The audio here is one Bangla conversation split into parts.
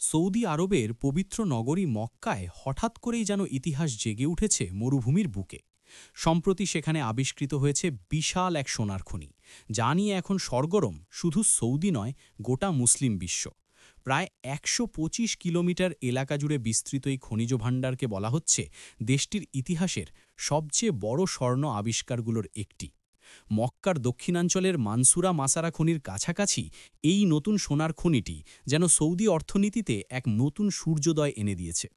সৌদি আরবের পবিত্র নগরী মক্কায় হঠাৎ করেই যেন ইতিহাস জেগে উঠেছে মরুভূমির বুকে। সম্প্রতি সেখানে আবিষ্কৃত হয়েছে বিশাল এক সোনার খনি, যা নিয়ে এখন সরগরম শুধু সৌদি নয়, গোটা মুসলিম বিশ্ব। প্রায় ১২৫ কিলোমিটার এলাকা জুড়ে বিস্তৃত এই খনিজ ভাণ্ডারকে বলা হচ্ছে দেশটির ইতিহাসের সবচেয়ে বড় স্বর্ণ আবিষ্কারগুলোর একটি। মক্কার দক্ষিণাঞ্চলের মানসুরা মাসারা খনির কাছাকাছি এই নতুন সোনার খনিটি যেন সৌদি অর্থনীতিতে এক নতুন সূর্যোদয় এনে দিয়েছে।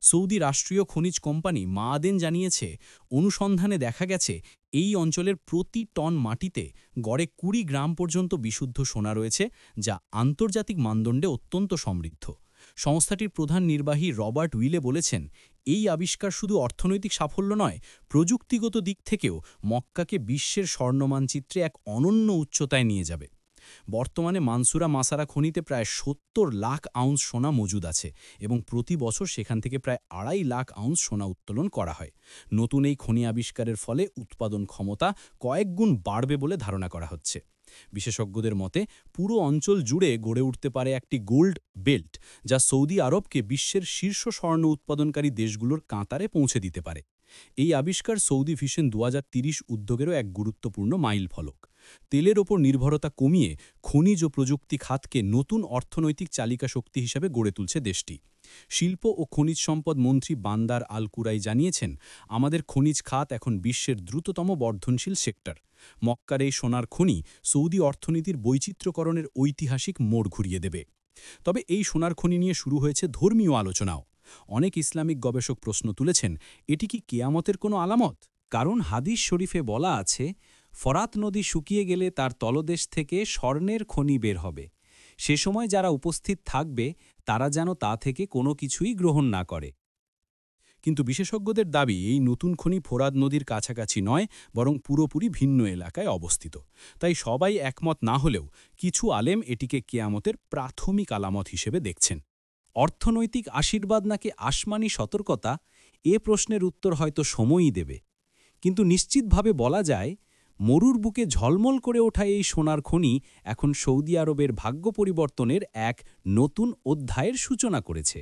সৌদি রাষ্ট্রীয় খনিজ কোম্পানি মাআদেন জানিয়েছে, অনুসন্ধানে দেখা গেছে এই অঞ্চলের প্রতি টন মাটিতে গড়ে ২০ গ্রাম পর্যন্ত বিশুদ্ধ সোনা রয়েছে, যা আন্তর্জাতিক মানদণ্ডে অত্যন্ত সমৃদ্ধ। সংস্থাটির প্রধান নির্বাহী রবার্ট উইলে বলেছেন, এই আবিষ্কার শুধু অর্থনৈতিক সাফল্য নয়, প্রযুক্তিগত দিক থেকেও মক্কাকে বিশ্বের স্বর্ণমানচিত্রে এক অনন্য উচ্চতায় নিয়ে যাবে। বর্তমানে মানসুরা মাসারা খনিতে প্রায় ৭০ লাখ আউন্স সোনা মজুদ আছে এবং প্রতি বছর সেখান থেকে প্রায় ২.৫ লাখ আউন্স সোনা উত্তোলন করা হয়। নতুন এই খনি আবিষ্কারের ফলে উৎপাদন ক্ষমতা কয়েক গুণ বাড়বে বলে ধারণা করা হচ্ছে। বিশেষজ্ঞদের মতে পুরো অঞ্চল জুড়ে গড়ে উঠতে পারে একটি গোল্ড বেল্ট, যা সৌদি আরবকে বিশ্বের শীর্ষ স্বর্ণ উৎপাদনকারী দেশগুলোর কাঁতারে পৌঁছে দিতে পারে। এই আবিষ্কার সৌদি ভিশন ২০৩০ উদ্যোগেরও এক গুরুত্বপূর্ণ মাইল ফলক। তেলের ওপর নির্ভরতা কমিয়ে খনিজ ও প্রযুক্তি খাতকে নতুন অর্থনৈতিক চালিকা শক্তি হিসেবে গড়ে তুলছে দেশটি। শিল্প ও খনিজ সম্পদ মন্ত্রী বান্দার আল কুরাই জানিয়েছেন, আমাদের খনিজ খাত এখন বিশ্বের দ্রুততম বর্ধনশীল সেক্টর। মক্কার এই সোনার খনি সৌদি অর্থনীতির বৈচিত্র্যকরণের ঐতিহাসিক মোড় ঘুরিয়ে দেবে। তবে এই সোনার খনি নিয়ে শুরু হয়েছে ধর্মীয় আলোচনাও। অনেক ইসলামিক গবেষক প্রশ্ন তুলেছেন, এটি কি কিয়ামতের কোনো আলামত? কারণ হাদিস শরীফে বলা আছে, ফরাত নদী শুকিয়ে গেলে তার তলদেশ থেকে স্বর্ণের খনি বের হবে। সে সময় যারা উপস্থিত থাকবে তারা যেন তা থেকে কোনো কিছুই গ্রহণ না করে। কিন্তু বিশেষজ্ঞদের দাবি, এই নতুন খনি ফোরাত নদীর কাছাকাছি নয়, বরং পুরোপুরি ভিন্ন এলাকায় অবস্থিত। তাই সবাই একমত না হলেও কিছু আলেম এটিকে কিয়ামতের প্রাথমিক আলামত হিসেবে দেখছেন। অর্থনৈতিক আশীর্বাদ নাকি আসমানি সতর্কতা, এ প্রশ্নের উত্তর হয়তো সময়ই দেবে। কিন্তু নিশ্চিতভাবে বলা যায়, মরুর বুকে ঝলমল করে ওঠা এই সোনার খনি এখন সৌদি আরবের ভাগ্য পরিবর্তনের এক নতুন অধ্যায়ের সূচনা করেছে।